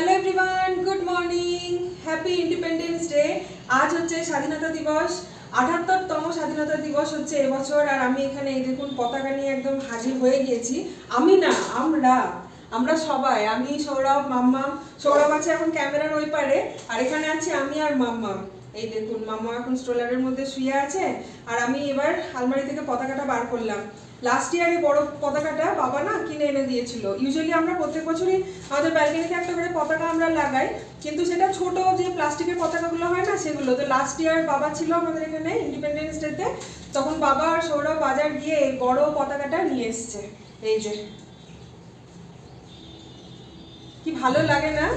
Hello everyone, good morning, happy independence day. आज হচ্ছে স্বাধীনতা দিবস, ৭৮তম স্বাধীনতা দিবস হচ্ছে এবছর। আর আমি এখানে এই দেখুন পতাকা নিয়ে একদম হাজির হয়ে গিয়েছি। আমি না, আমরা সবাই, আমি সৌরভ, মাম্মাম। সৌরভ আছে এখন ক্যামেরার ওই পারে, আর এখানে আছি আমি আর মাম্মাম। এই দেখুন মাম্মা এখন স্ট্রোলারের মধ্যে শুয়ে আছে, আর আমি এবার আলমারি থেকে পতাকাটা বার করলাম। লাস্ট ইয়ারে বড় পতাকাটা বাবা না কিনে এনে দিয়েছিল। ইউজুয়ালি আমরা প্রত্যেক বছরই আমাদের ব্যালকনিতে একটা করে পতাকা আমরা লাগাই, কিন্তু সেটা ছোট যে প্লাস্টিকের পতাকাগুলো হয় না সেগুলো। তো লাস্ট ইয়ার বাবা ছিল আমাদের এখানে ইন্ডিপেন্ডেন্স ডেতে, তখন বাবা আর সৌরভ বাজার গিয়ে এই বড় পতাকাটা নিয়ে এসছে। এই যে কি ভালো লাগে না?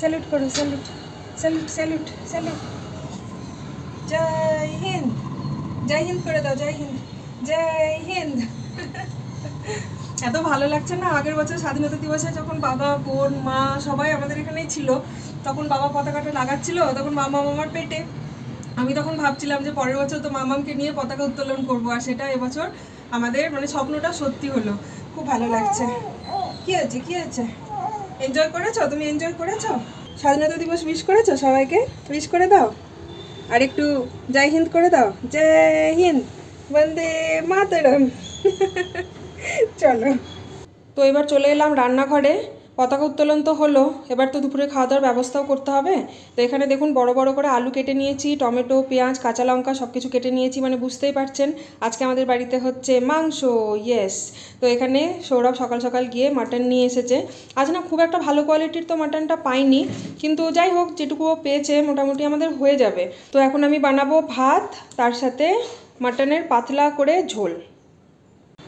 স্যালুট করো, স্যালুট স্যালুট স্যালুট স্যালুট। জয় হিন্দ, জয় হিন্দ করে দাও, জয় হিন্দ, জয় হিন্দ। এত ভালো লাগছে না? আগের বছর স্বাধীনতা দিবসে যখন বাবা, বোন, মা সবাই আমাদের এখানেই ছিল, তখন বাবা পতাকাটা লাগাচ্ছিল, তখন মামা মামার পেটে। আমি তখন ভাবছিলাম যে পরের বছর তো মামামকে নিয়ে পতাকা উত্তোলন করবো, আর সেটা এবছর আমাদের মানে স্বপ্নটা সত্যি হলো। খুব ভালো লাগছে। কি আছে, কি আছে? এনজয় করেছো? তুমি এনজয় করেছো? স্বাধীনতা দিবস উইশ করেছো? সবাইকে উইশ করে দাও, আর একটু জয় হিন্দ করে দাও। জয় হিন্দ, বন্দে মাতরম। চলো, তো এবার চলে এলাম রান্নাঘরে। পতাকা উত্তোলন তো হলো, এবার তো দুপুরে খাওয়া দাওয়ার ব্যবস্থাও করতে হবে। তো এখানে দেখুন বড় বড় করে আলু কেটে নিয়েছি, টমেটো, পেঁয়াজ, কাঁচা লঙ্কা সব কিছু কেটে নিয়েছি। মানে বুঝতেই পারছেন আজকে আমাদের বাড়িতে হচ্ছে মাংস। ইয়েস। তো এখানে সৌরভ সকাল সকাল গিয়ে মাটন নিয়ে এসেছে। আজ না খুব একটা ভালো কোয়ালিটির তো মাটনটা পাইনি, কিন্তু যাই হোক যেটুকুও পেয়েছে মোটামুটি আমাদের হয়ে যাবে। তো এখন আমি বানাবো ভাত, তার সাথে মাটনের পাতলা করে ঝোল।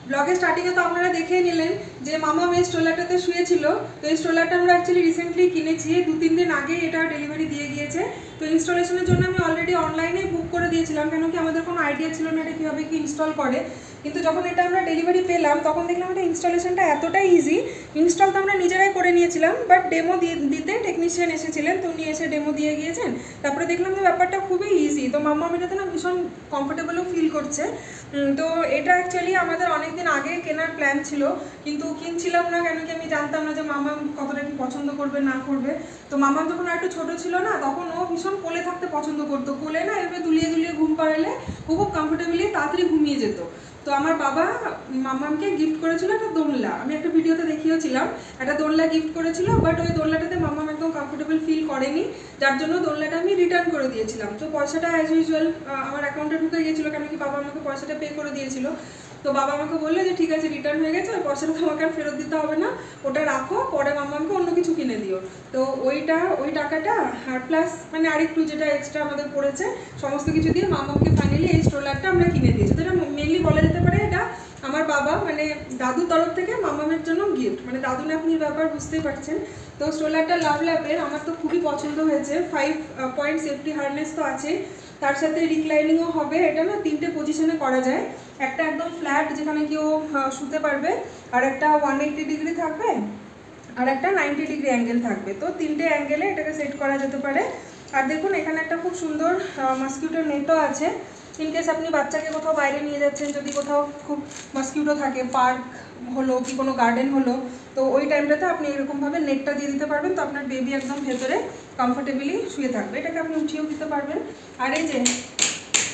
ব্লগের স্টার্টিংয়ে তো আপনারা দেখেই নিলেন যে মামা এই স্ট্রোলারটাতে শুয়েছিল। তো এই স্ট্রোলারটা আমরা অ্যাকচুয়ালি রিসেন্টলি কিনেছি, 2-3 দিন আগে এটা ডেলিভারি দিয়ে গিয়েছে। তো ইনস্টলেশনের জন্য আমি অলরেডি অনলাইনে বুক করে দিয়েছিলাম, কেন কি আমাদের কোনো আইডিয়া ছিল না এটা কীভাবে কি ইনস্টল করে। কিন্তু যখন এটা আমরা ডেলিভারি পেলাম তখন দেখলাম এটা ইনস্টলেশনটা এতটাই ইজি। ইনস্টল তো আমরা নিজেরাই করে নিয়েছিলাম, বাট ডেমো দিতে টেকনিশিয়ান এসেছিলেন, তো উনি এসে ডেমো দিয়ে গিয়েছেন। তারপরে দেখলাম যে ব্যাপারটা খুবই ইজি। তো মাম্মা এটাতে না ভীষণ কমফোর্টেবলও ফিল করছে। তো এটা অ্যাকচুয়ালি আমাদের অনেকদিন আগে কেনার প্ল্যান ছিল, কিন্তু কিনছিলাম না কেন কি আমি জানতাম না যে মামা কতটা কি পছন্দ করবে না করবে। তো মামা যখন একটু ছোট ছিল না, তখন ও ভীষণ কোলে থাকতে পছন্দ করতো। কোলে না এভাবে দুলিয়ে দুলিয়ে ঘুম পাড়ালে ও খুব কমফোর্টেবলি তাড়াতাড়ি ঘুমিয়ে যেত। তো আমার বাবা মাম্মামকে গিফট করেছিল একটা দোলনা, আমি একটা ভিডিওতে দেখিয়েছিলাম, একটা দোলনা গিফট করেছিল। বাট ওই দোলনাটাতে মাম্মাম একদম কমফোর্টেবল ফিল করেনি, যার জন্য দোলনাটা আমি রিটার্ন করে দিয়েছিলাম। তো পয়সাটা অ্যাজ ইউজুয়াল আমার অ্যাকাউন্টে ঢুকে গিয়েছিলো, কেন কি বাবা আমাকে পয়সাটা পে করে দিয়েছিল। তো বাবা আমাকে বললো যে ঠিক আছে রিটার্ন হয়ে গেছে, ওই পয়সাটা তোমাকে আর ফেরত দিতে হবে না, ওটা রাখো, পরে মাম্মামকে অন্য কিছু কিনে দিও। তো ওই টাকাটা আর প্লাস মানে আরেকটু যেটা এক্সট্রা আমাদের পড়েছে সমস্ত কিছু দিয়ে মাম্মামকে ফাইনালি এই স্ট্রোলারটা আমরা কিনে দিয়েছি। তো এটা মেনলি বলা যেতে পারে এটা আমার বাবা মানে দাদুর তরফ থেকে মাম্মামের জন্য গিফট। মানে দাদু নাতনির ব্যাপার বুঝতেই পারছেন। তো স্ট্রোলারটা লাভ ল্যাপের, আমার তো খুবই পছন্দ হয়েছে। 5 পয়েন্ট সেফটি হারনেস তো আছে, তার সাথে রিক্লাইনিংও হবে। এটা না 3টে পজিশনে করা যায়, একটা একদম ফ্ল্যাট যেখানে কেউ শুতে পারবে, আর একটা 180 ডিগ্রি থাকবে, আর একটা 90 ডিগ্রি অ্যাঙ্গেল থাকবে। তো 3টে অ্যাঙ্গেলে এটাকে সেট করা যেতে পারে। আর দেখুন এখানে একটা খুব সুন্দর মসকিউটো নেটও আছে। ইনকেস আপনি বাচ্চাকে কোথাও বাইরে নিয়ে যাচ্ছেন, যদি কোথাও খুব মসকিউটো থাকে, পার্ক হলো কি কোনো গার্ডেন হলো, তো ওই টাইমটাতে আপনি এরকমভাবে নেটটা দিয়ে দিতে পারবেন। তো আপনার বেবি একদম ভেতরে কমফোর্টেবলি শুয়ে থাকবে। এটাকে আপনি উঠিয়েও দিতে পারবেন। আর এই যে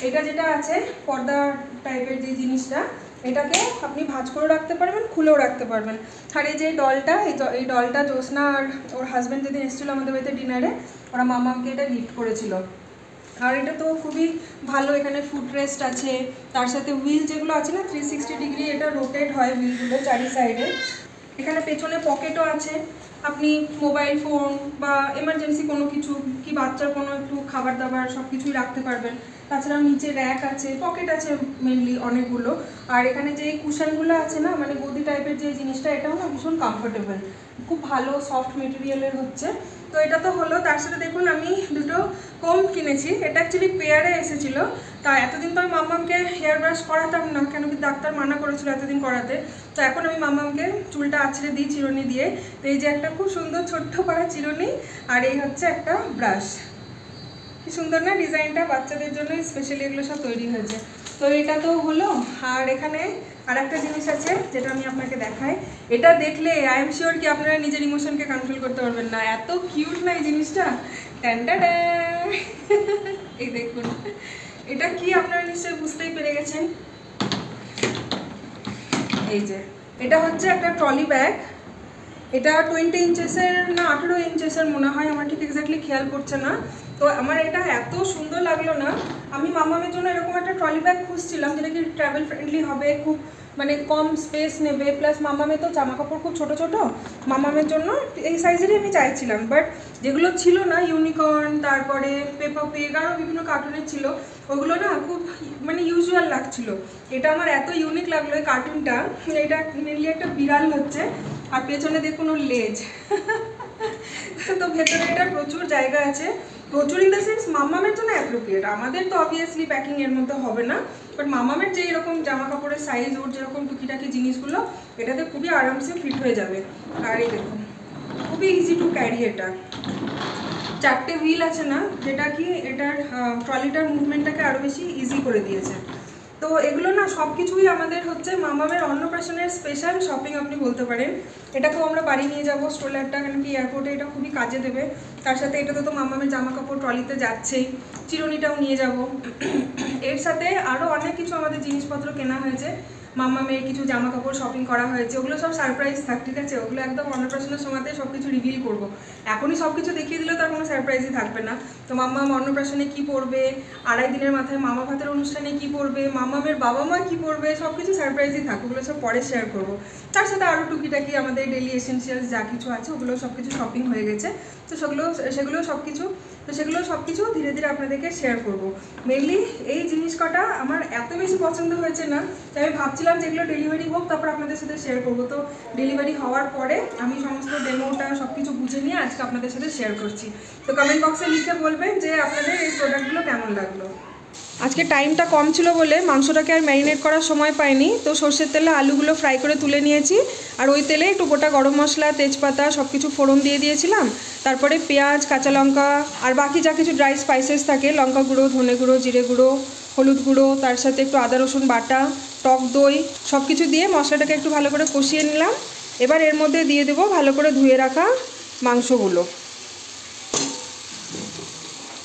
এটা যেটা আছে পর্দা টাইপের যে জিনিসটা, এটাকে আপনি ভাঁজ করে রাখতে পারবেন, খুলেও রাখতে পারবেন। আর এই যে ডলটা, এই ডলটা জ্যোৎস্না আর ওর হাজব্যান্ড যেদিন এসেছিলো আমাদের বাড়িতে ডিনারে, ওরা মামাকে এটা গিফট করেছিল। আর এটা তো খুবই ভালো, এখানে ফুট রেস্ট আছে, তার সাথে হুইল যেগুলো আছে না 360 ডিগ্রি এটা রোটেট হয় হুইলগুলো চারি সাইডে। এখানে পেছনে পকেটও আছে, আপনি মোবাইল ফোন বা এমার্জেন্সি কোনো কিছু কি বাচ্চার কোনো একটু খাবার দাবার সব কিছুই রাখতে পারবেন। তাছাড়াও নিচে র্যাক আছে, পকেট আছে মেনলি অনেকগুলো। আর এখানে যে কুশনগুলো আছে না, মানে গদি টাইপের যে জিনিসটা, এটাও না ভীষণ কমফোর্টেবল, খুব ভালো সফট মেটেরিয়ালের হচ্ছে। তো এটা তো হলো। তার সাথে দেখুন আমি দুটো কম কিনেছি, এটা অ্যাকচুয়ালি পেয়ারে এসেছিলো। তা এতদিন তো আমি মাম্মামকে হেয়ার ব্রাশ করাতাম না, কেন কি ডাক্তার মানা করেছিল এতদিন করাতে। তো এখন আমি মাম্মামকে চুলটা আছড়ে দিই চিরুনি দিয়ে। তো এই যে একটা খুব সুন্দর ছোট্ট করা চিরুনি, আর এই হচ্ছে একটা ব্রাশ। কি সুন্দর না ডিজাইনটা, বাচ্চাদের জন্য স্পেশালি এগুলো সব তৈরি হয়েছে। তো এটা তো হলো। আর এখানে আর একটা জিনিস আছে যেটা আমি আপনাকে দেখাই। এটা দেখলে আই এম শিওর কি আপনারা নিজের ইমোশনকে কন্ট্রোল করতে পারবেন না, এত কিউট না এই জিনিসটা। ট্যান্ডাডা, এই দেখুন এটা কি, আপনারা নিশ্চয়ই বুঝতেই পেরে গেছেন। এই যে এটা হচ্ছে একটা ট্রলি ব্যাগ। এটা 20 ইঞ্চেসের না 18 ইঞ্চেসের মনে হয়, আমার ঠিক এক্স্যাক্টলি খেয়াল পড়ছে না। তো আমার এটা এত সুন্দর লাগলো না, আমি মাম্মামের জন্য এরকম একটা ট্রলি ব্যাগ খুঁজছিলাম যেটা কি ট্রাভেল ফ্রেন্ডলি হবে, খুব মানে কম স্পেস নেবে, প্লাস মাম্মামের তো জামা কাপড় খুব ছোটো ছোটো, মাম্মামের জন্য এই সাইজেরই আমি চাইছিলাম। বাট যেগুলো ছিল না, ইউনিকর্ন, তারপরে পেপা পিগ, আরও বিভিন্ন কার্টুনের ছিল, ওগুলো না খুব মানে ইউজুয়াল লাগছিল। এটা আমার এত ইউনিক লাগলো এই কার্টুনটা। এটা মেনলি একটা বিড়াল হচ্ছে, আর পেছনে দেখুন ওর লেজ। তো ভেতরে এটা প্রচুর জায়গা আছে, প্রচুর ইন দ্য সেন্স মাম্মামের জন্য অ্যাপ্রোপ্রিয়েট। আমাদের তো অবভিয়াসলি প্যাকিং এর মধ্যে হবে না, বাট মাম্মামের যে এরকম জামা কাপড়ের সাইজ, ওর যেরকম টুকিটাকি জিনিসগুলো, এটাতে খুবই আরামসে ফিট হয়ে যাবে। আর এই দেখুন খুবই ইজি টু ক্যারি। এটা 4টে হুইল আছে না, যেটা কি এটার ট্রলিটার মুভমেন্টটাকে আরও বেশি ইজি করে দিয়েছে। তো এগুলো না সব কিছুই আমাদের হচ্ছে মাম্মামের অন্নপ্রাশনের স্পেশাল শপিং আপনি বলতে পারেন। এটাকেও আমরা বাড়ি নিয়ে যাবো স্ট্রোলারটা, কারণ কি এয়ারপোর্টে এটা খুবই কাজে দেবে। তার সাথে এটাতে তো মাম্মামের জামা কাপড় ট্রলিতে যাচ্ছেই, চিরুনিটাও নিয়ে যাব। এর সাথে আরও অনেক কিছু আমাদের জিনিসপত্র কেনা হয়েছে, মাম্মামের কিছু জামা কাপড় শপিং করা হয়েছে, ওগুলো সব সারপ্রাইজ থাক, ঠিক আছে? ওগুলো একদম অন্নপ্রাশনের সময়তে সব কিছু রিভিল করবো। এখনই সব কিছু দেখিয়ে দিলে তার কোনো সারপ্রাইজই থাকবে না। তো মাম্মাম অন্নপ্রাশনে কী পরবে, 2.5 দিনের মাথায় মামা ভাতের অনুষ্ঠানে কী পরবে, মাম্মামের বাবা মা কী পরবে, সব কিছু সারপ্রাইজই থাক, ওগুলো সব পরে শেয়ার করবো। তার সাথে আরও টুকিটাকি আমাদের ডেলি এসেন্সিয়ালস যা কিছু আছে, ওগুলো সব কিছু শপিং হয়ে গেছে। তো সেগুলো সব কিছু ধীরে ধীরে আপনাদেরকে শেয়ার করব। মেনলি এই জিনিস কটা আমার এত বেশি পছন্দ হয়েছে না, তাই আমি ভাবছিলাম যে এগুলো ডেলিভারি হোক, তারপর আপনাদের সাথে শেয়ার করবো। তো ডেলিভারি হওয়ার পরে আমি সমস্ত ডেমোটা সব কিছু বুঝে নিয়ে আজকে আপনাদের সাথে শেয়ার করছি। তো কমেন্ট বক্সে লিখে বলবেন যে আপনাদের এই প্রোডাক্টগুলো কেমন লাগলো। আজকে টাইমটা কম ছিল বলে মাংসটাকে আর ম্যারিনেট করার সময় পাইনি, তো সর্ষের তেলে আলুগুলো ফ্রাই করে তুলে নিয়েছি। আর ওই তেলে একটু গোটা গরম মশলা, তেজপাতা সব কিছু ফোড়ন দিয়ে দিয়েছিলাম। তারপরে পেঁয়াজ, কাঁচা লঙ্কা আর বাকি যা কিছু ড্রাই স্পাইসেস থাকে, লঙ্কা গুঁড়ো, ধনে গুঁড়ো, জিরে গুঁড়ো, হলুদ গুঁড়ো, তার সাথে একটু আদা রসুন বাটা, টক দই সব কিছু দিয়ে মশলাটাকে একটু ভালো করে কষিয়ে নিলাম। এবার এর মধ্যে দিয়ে দেবো ভালো করে ধুয়ে রাখা মাংসগুলো।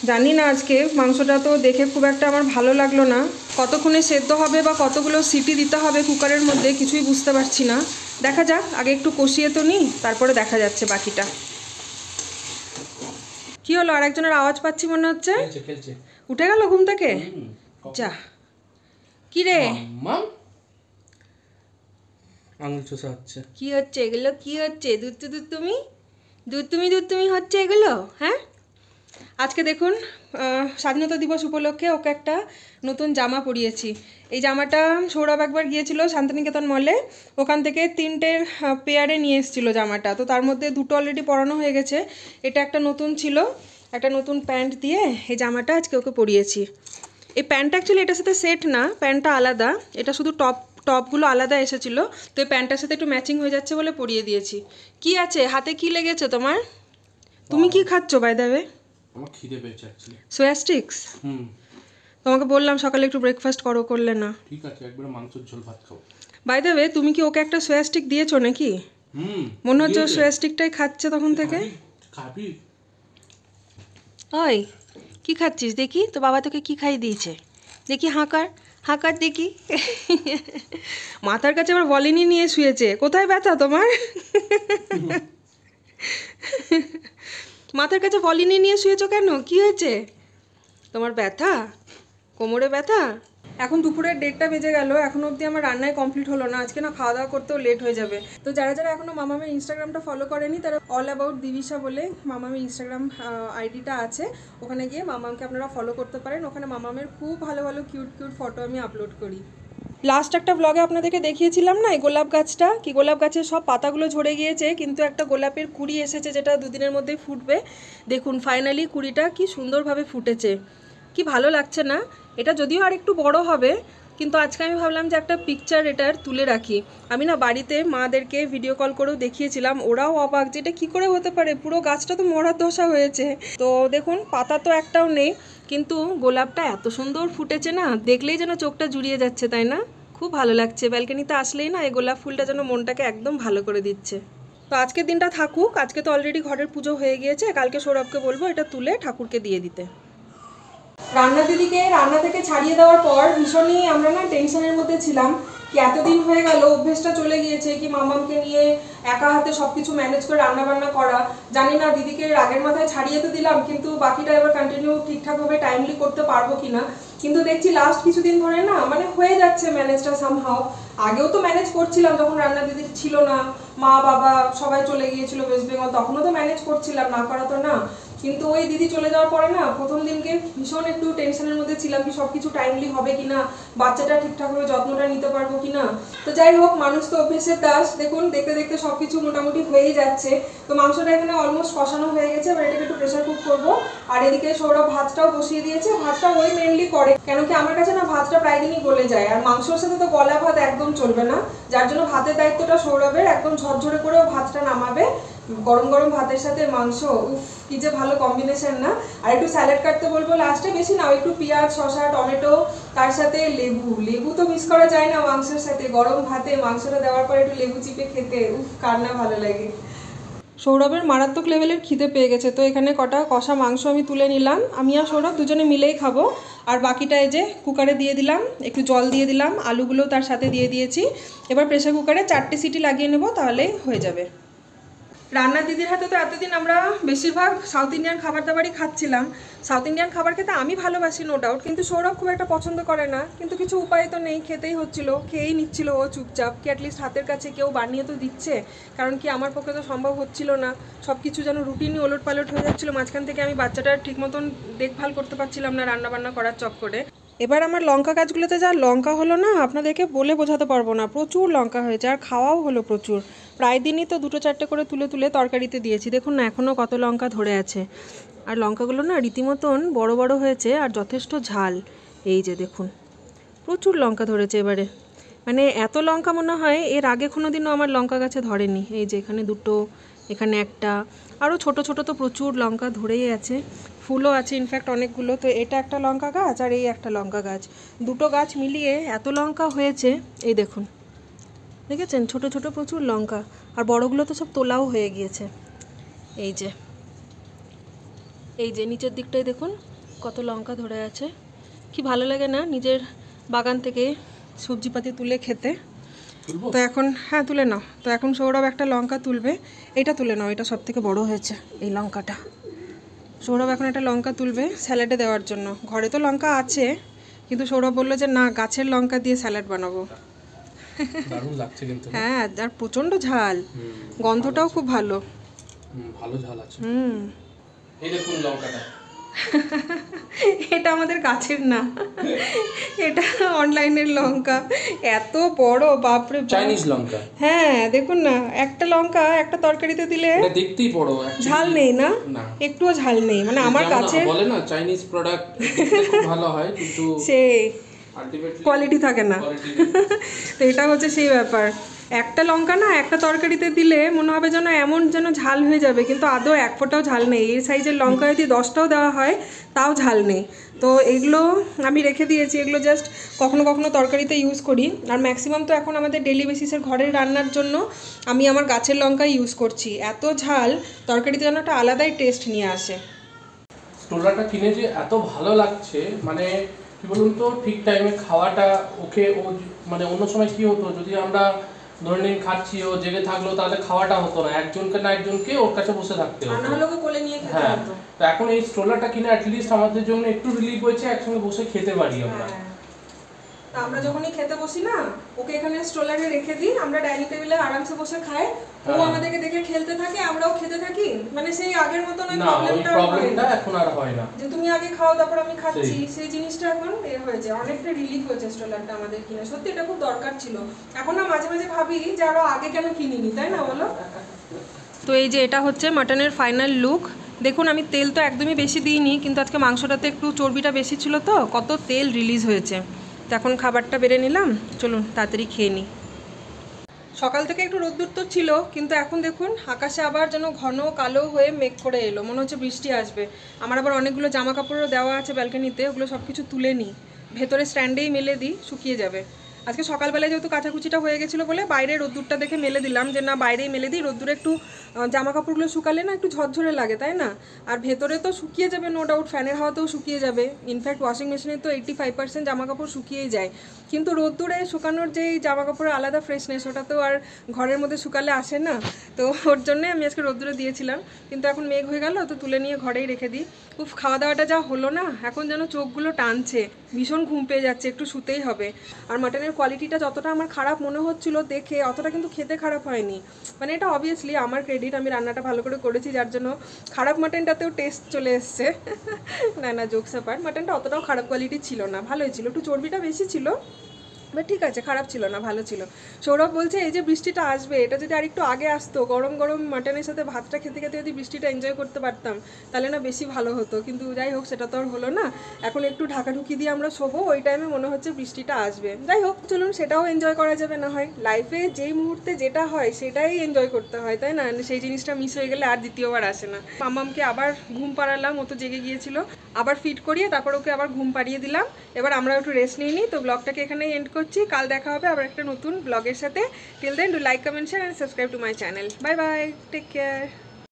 জানি না আজকে মাংসটা তো দেখে খুব একটা আমার ভালো লাগলো না, কতক্ষণে সেদ্ধ হবে বা কতগুলো সিটি দিতে হবে কুকারের মধ্যে কিছুই বুঝতে পারছি না। দেখা যাক, আগে একটু কষিয়ে তো নিই, তারপরে দেখা যাচ্ছে বাকিটা। কি হলো, আরেকজনের আওয়াজ পাচ্ছি মনে হচ্ছে। উঠে গেল ঘুম থেকে? যা, কি রে কি হচ্ছে এগুলো, কি হচ্ছে? দুধ তুমি হচ্ছে এগুলো, হ্যাঁ? আজকে দেখুন স্বাধীনতা দিবস উপলক্ষে ওকে একটা নতুন জামা পরিয়েছি। এই জামাটা সৌরভ একবার গিয়েছিল শান্তিনিকেতন মলে, ওখান থেকে 3টে পেয়ারে নিয়ে এসেছিলো জামাটা। তো তার মধ্যে 2টো অলরেডি পরানো হয়ে গেছে, এটা একটা নতুন ছিল। একটা নতুন প্যান্ট দিয়ে এই জামাটা আজকে ওকে পরিয়েছি। এই প্যান্টটা অ্যাকচুয়ালি এটার সাথে সেট না, প্যান্টটা আলাদা, এটা শুধু টপগুলো আলাদা এসেছিলো। তো এই প্যান্টটার সাথে একটু ম্যাচিং হয়ে যাচ্ছে বলে পরিয়ে দিয়েছি। কি আছে হাতে, কি লেগেছে তোমার? তুমি কি খাচ্ছ বাই দ্য ওয়ে? আমার খিদে পেয়েছে অ্যাকচুয়ালি। সোয়া স্টিক্স? তোমাকে বললাম সকালে একটু ব্রেকফাস্ট করলে না। ঠিক আছে, একবার মাংসের ঝোল ভাত খাও। বাই দ্য ওয়ে, তুমি কি ওকে একটা সোয়া স্টিক দিয়েছো নাকি? মনে হচ্ছে সোয়া স্টিকটাই খাচ্ছে তখন থেকে। খাবি? ওই কি খাচ্ছিস দেখি, তো বাবা তোকে কি খাইয়ে দিয়েছে দেখি, হাঁকার দেখি। মাথার কাছে আবার ভলিনি নিয়ে শুয়েছে। কোথায় ব্যথা তোমার? মাথার কাছে ভলিনি নিয়ে শুয়েছো কেন, কি হয়েছে তোমার? ব্যথা, কোমরে ব্যথা? এখন দুপুরের 1:30টা বেজে গেল, এখনো অবধি আমার রান্নায় কমপ্লিট হলো না। আজকে না খাওয়া দাওয়া করতেও লেট হয়ে যাবে। তো যারা যারা এখনো মামামের ইনস্টাগ্রামটা ফলো করেনি তারা অল অ্যাবাউট দিবিশা বলে মামামের ইনস্টাগ্রাম আইডিটা আছে, ওখানে গিয়ে মামামকে আপনারা ফলো করতে পারেন। ওখানে মামামের খুব ভালো ভালো কিউট কিউট ফটো আমি আপলোড করি। লাস্ট একটা ব্লগে আপনাদেরকে দেখিয়েছিলাম না এই গোলাপ গাছটা, কি গোলাপ গাছের সব পাতাগুলো ঝরে গিয়েছে, কিন্তু একটা গোলাপের কুড়ি এসেছে যেটা দুদিনের মধ্যেই ফুটবে। দেখুন ফাইনালি কুড়িটা কি সুন্দরভাবে ফুটেছে, কি ভালো লাগছে না? এটা যদিও আর একটু বড় হবে, কিন্তু আজকে আমি ভাবলাম যে একটা পিকচার এটার তুলে রাখি। আমি না বাড়িতে মাদেরকে ভিডিও কল করেও দেখিয়েছিলাম, ওরাও অবাক যে এটা কী করে হতে পারে, পুরো গাছটা তো মরার দশা হয়েছে। তো দেখুন পাতা তো একটাও নেই, কিন্তু গোলাপটা এত সুন্দর ফুটেছে না, দেখলেই যেন চোখটা জুড়িয়ে যাচ্ছে, তাই না? খুব ভালো লাগছে। ব্যালকনিতে আসলেই না এই গোলাপ ফুলটা যেন মনটাকে একদম ভালো করে দিচ্ছে। তো আজকের দিনটা থাকুক, আজকে তো অলরেডি ঘরের পুজো হয়ে গিয়েছে, কালকে সৌরভকে বলবো এটা তুলে ঠাকুরকে দিয়ে দিতে। রান্না দিদিকে রান্না থেকে ছাড়িয়ে দেওয়ার পর ভীষণই আমরা না টেনশনের মধ্যে ছিলাম, কি এতদিন হয়ে গেল অভ্যেসটা চলে গিয়েছে কি মামামকে নিয়ে একা হাতে সবকিছু ম্যানেজ করে রান্না বান্না করা। জানি না দিদিকে রাগের মাথায় ছাড়িয়ে তো দিলাম, কিন্তু বাকিটা এবার কন্টিনিউ ঠিকঠাকভাবে টাইমলি করতে পারবো কিনা। কিন্তু দেখছি লাস্ট কিছুদিন ধরে না মানে হয়ে যাচ্ছে ম্যানেজটা সামহাও। আগেও তো ম্যানেজ করছিলাম যখন রান্না দিদি ছিল না, মা বাবা সবাই চলে গিয়েছিল ওয়েস্ট বেঙ্গল, তখনও তো ম্যানেজ করছিলাম, না করা তো না। কিন্তু ওই দিদি চলে যাওয়ার পরে না প্রথম দিনকে ভীষণ একটু টেনশনের মধ্যে ছিলাম কি সবকিছু টাইমলি হবে কিনা, বাচ্চাটা ঠিকঠাকভাবে যত্নটা নিতে পারবো কিনা। তো যাই হোক, মানুষ তো অভ্যেসের দাস। দেখুন দেখতে দেখতে সবকিছু মোটামুটি হয়েই যাচ্ছে। তো মাংসটা এখানে অলমোস্ট কষানো হয়ে গেছে, এবার এটাকে একটু প্রেশার কুক করবো। আর এদিকে সৌরভ ভাতটাও বসিয়ে দিয়েছে। ভাতটা ওই মেনলি করে, কেন কি আমার কাছে না ভাতটা প্রায় দিনই গলে যায়, আর মাংসের সাথে তো গলা ভাত একদম চলবে না, যার জন্য ভাতের দায়িত্বটা সৌরভের। একদম ঝরঝরে করেও ভাতটা নামাবে, গরম গরম ভাতের সাথে মাংস, উফ কি যে ভালো কম্বিনেশন না। আর একটু স্যালাড কাটতে বলবো লাস্টে, বেশি না, একটু পেঁয়াজ শসা টমেটো তার সাথে লেবু, লেবু তো মিস করা যায় না মাংসের সাথে। গরম ভাতে মাংসটা দেওয়ার পর একটু লেবু চিপে খেতে উফ কার না ভালো লাগে। সৌরভের মারাত্মক লেভেলের খিদে পেয়ে গেছে, তো এখানে কটা কষা মাংস আমি তুলে নিলাম, আমি আর সৌরভ দুজনে মিলেই খাবো। আর বাকিটা এই যে কুকারে দিয়ে দিলাম, একটু জল দিয়ে দিলাম, আলুগুলো তার সাথে দিয়ে দিয়েছি। এবার প্রেসার কুকারে 4টে সিটি লাগিয়ে নেবো, তাহলেই হয়ে যাবে। রান্না দিদির হাতে তো এতদিন আমরা বেশিরভাগ সাউথ ইন্ডিয়ান খাবার দাবারই খাচ্ছিলাম। সাউথ ইন্ডিয়ান খাবার খেতে আমি ভালোবাসি নো ডাউট, কিন্তু সৌরভ খুব একটা পছন্দ করে না। কিন্তু কিছু উপায় তো নেই, খেতেই হচ্ছিল, খেয়েই নিচ্ছিল ও চুপচাপ, কি অ্যাটলিস্ট হাতের কাছে কেউ বানিয়ে তো দিচ্ছে। কারণ কি আমার পক্ষে তো সম্ভব হচ্ছিল না, সব কিছু যেন রুটিনই ওলট পালট হয়ে যাচ্ছিলো। মাঝখান থেকে আমি বাচ্চাটার ঠিক মতন দেখভাল করতে পারছিলাম না রান্নাবান্না করার চক্করে। এবার আমার লঙ্কা গাছগুলোতে যা লঙ্কা হলো না, আপনাদেরকে বলে বোঝাতে পারবো না, প্রচুর লঙ্কা হয়েছে, আর খাওয়াও হলো প্রচুর। প্রায় দিনই তো 2-4টে করে তুলে তুলে তরকারিতে দিয়েছি। দেখুন না এখনও কত লঙ্কা ধরে আছে, আর লঙ্কাগুলো না রীতিমতন বড় বড় হয়েছে আর যথেষ্ট ঝাল। এই যে দেখুন প্রচুর লঙ্কা ধরেছে এবারে, মানে এত লঙ্কা মনে হয় এর আগে কোনো দিনও আমার লঙ্কা গাছে ধরেনি। এই যে এখানে 2টো, এখানে একটা, আরও ছোট ছোট তো প্রচুর লঙ্কা ধরেই আছে, ফুলও আছে ইনফ্যাক্ট অনেকগুলো। তো এটা একটা লঙ্কা গাছ আর এই একটা লঙ্কা গাছ, 2টো গাছ মিলিয়ে এত লঙ্কা হয়েছে। এই দেখুন দেখেছেন, ছোট ছোট প্রচুর লঙ্কা, আর বড়গুলো তো সব তোলাও হয়ে গিয়েছে। এই যে এই যে নিচের দিকটায় দেখুন কত লঙ্কা ধরে আছে। কি ভালো লাগে না নিজের বাগান থেকে সবজিপাতি তুলে খেতে। তো এখন হ্যাঁ তুলে নাও। তো এখন সৌরভ একটা লঙ্কা তুলবে, এটা তুলে নাও, এটা সব থেকে বড় হয়েছে এই লঙ্কাটা। সৌরভ এখন একটা লঙ্কা তুলবে স্যালাডে দেওয়ার জন্য। ঘরে তো লঙ্কা আছে, কিন্তু সৌরভ বললো যে না গাছের লঙ্কা দিয়ে স্যালাড বানাবো। দারুণ লাগছে কিন্তু। হ্যাঁ আর প্রচন্ড ঝাল, গন্ধটাও খুব ভালো, ভালো ঝাল আছে। এই দেখুন লঙ্কাটা, এটা আমাদের গাছের না, এটা অনলাইনের লঙ্কা, এত বড় বাপরে, চাইনিজ লঙ্কা। হ্যাঁ দেখুন না, একটা লঙ্কা একটা তরকারিতে দিলে এটা দেখতেই বড়, ঝাল নেই না, একটুও ঝাল নেই। মানে আমার কাছে বলে না চাইনিজ প্রোডাক্ট খুব ভালো হয়, কিন্তু সে কোয়ালিটি থাকে না। তো এটা হচ্ছে সেই ব্যাপার, একটা লঙ্কা না একটা তরকারিতে দিলে মনে হবে যেন এমন যেন ঝাল হয়ে যাবে, কিন্তু আদৌ এক ফোঁটাও ঝাল নেই। এই সাইজের লঙ্কা যদি 10টাও দেওয়া হয় তাও ঝাল নেই। তো এগুলো আমি রেখে দিয়েছি, এগুলো জাস্ট কখনো কখনো তরকারিতে ইউজ করি। আর ম্যাক্সিমাম তো এখন আমাদের ডেলি বেসিসের ঘরের রান্নার জন্য আমি আমার গাছের লঙ্কা ইউজ করছি। এত ঝাল তরকারিতে যেন একটা আলাদাই টেস্ট নিয়ে আসে। স্টোলারটা কিনে যে এত ভালো লাগছে, মানে কি বলুন তো, ঠিক টাইমে খাওয়াটা ওকে, ও মানে অন্য সময় কি হতো যদি আমরা ধরে নিন খাচ্ছি ও জেগে থাকলো, তাহলে খাওয়াটা হতো না, একজনকে না একজনকে ওর কাছে বসে থাকতে হতো। হ্যাঁ, তো এখন এই স্ট্রোলারটা কিনে অ্যাটলিস্ট আমাদের জন্য একটু রিলিফ হয়েছে, একসঙ্গে বসে খেতে পারি আমরা। তা আমরা যখনই খেতে বসি না, ওকে এখানে স্ট্রোলারে রেখে দিই, আমরা ডাইনিং টেবিলে আরামসে বসে খাই, ও আমাদেরকে দেখে খেলতে থাকে, আমরাও খেতে থাকি, মানে সেই আগের মতো না, প্রবলেমটা এখন আর হয় না যে তুমি আগে খাও তারপর আমি খাচ্ছি, সেই জিনিসটা এখন হয়েছে, অনেকটা রিলিফ হয়েছে স্ট্রোলারটা আমাদের কিনে। সত্যি এটা খুব দরকার ছিল। এখন না মাঝে মাঝে ভাবি যে আরো আগে কেন কিনিনি, তাই না বলো? তো এই যে এটা হচ্ছে মাটনের ফাইনাল লুক। দেখুন আমি তেল তো একদমই বেশি দিইনি, কিন্তু আজকে মাংসটাতে একটু চর্বিটা বেশি ছিল তো কত তেল রিলিজ হয়েছে। তো এখন খাবারটা বেড়ে নিলাম, চলুন তাড়াতাড়ি খেয়ে নিই। সকাল থেকে একটু রোদ্দুর তো ছিল, কিন্তু এখন দেখুন আকাশে আবার যেন ঘন কালো হয়ে মেঘ করে এলো, মনে হচ্ছে বৃষ্টি আসবে। আমার আবার অনেকগুলো জামা কাপড়ও দেওয়া আছে ব্যালকনিতে, ওগুলো সব কিছু তুলে নিই, ভেতরে স্ট্যান্ডেই মেলে দিই, শুকিয়ে যাবে। আজকে সকালবেলায় যেহেতু কাচাকুচিটা হয়ে গেছিলো বলে বাইরে রোদ্দুরটা দেখে মেলে দিলাম, যে না বাইরেই মেলে দিই, রোদ্দুরে একটু জামা কাপড়গুলো শুকালে না একটু ঝরঝরে লাগে, তাই না? আর ভেতরে তো শুকিয়ে যাবে নো ডাউট, ফ্যানের হাওয়াতেও শুকিয়ে যাবে, ইনফ্যাক্ট ওয়াশিং মেশিনে তো 85% জামা কাপড় শুকিয়েই যায়, কিন্তু রোদ্দুরে শুকানোর যেই জামা কাপড়ের আলাদা ফ্রেশনেস ওটা তো আর ঘরের মধ্যে শুকালে আসে না। তো ওর জন্যে আমি আজকে রোদ্দুরে দিয়েছিলাম, কিন্তু এখন মেঘ হয়ে গেল তো তুলে নিয়ে ঘরেই রেখে দিই। উফ, খাওয়া দাওয়াটা যা হলো না, এখন যেন চোখগুলো টানছে, ভীষণ ঘুম পেয়ে যাচ্ছে, একটু শুতেই হবে। আর মাটনের কোয়ালিটিটা যতটা আমার খারাপ মনে হচ্ছিল দেখে, অতটা কিন্তু খেতে খারাপ হয়নি। মানে এটা অবভিয়াসলি আমার ক্রেডিট, আমি রান্নাটা ভালো করে করেছি যার জন্য খারাপ মাটনটাতেও টেস্ট চলে এসছে। না না, জোকস অ্যাপার্ট, মাটনটা অতটাও খারাপ কোয়ালিটি ছিল না, ভালোই ছিল, একটু চর্বিটা বেশি ছিল, বাট ঠিক আছে, খারাপ ছিল না, ভালো ছিল। সৌরভ বলছে এই যে বৃষ্টিটা আসবে, এটা যদি আরেকটু আগে আসতো, গরম গরম মাটনের সাথে ভাতটা খেতে খেতে যদি বৃষ্টিটা এনজয় করতে পারতাম তাহলে না বেশি ভালো হতো, কিন্তু যাই হোক সেটা তো আর হলো না। এখন একটু ঢাকাঢুকি দিয়ে আমরা শোবো, ওই টাইমে মনে হচ্ছে বৃষ্টিটা আসবে। যাই হোক চলুন, সেটাও এনজয় করা যাবে না হয়, লাইফে যেই মুহূর্তে যেটা হয় সেটাই এনজয় করতে হয়, তাই না? সেই জিনিসটা মিস হয়ে গেলে আর দ্বিতীয়বার আসে না। মাম্মামকে আবার ঘুম পাড়ালাম, ও তো জেগে গিয়েছিল, আবার ফিট করিয়ে তারপর ওকে আবার ঘুম পাড়িয়ে দিলাম। এবার আমরা একটু রেস্ট নিয়ে নিই। তো ব্লগটাকে এখানেই এন্ড করছি, কাল দেখা হবে আবার একটা নতুন ব্লগের সাথে। Till then do like, comment, share and subscribe to my channel. Bye bye, take care.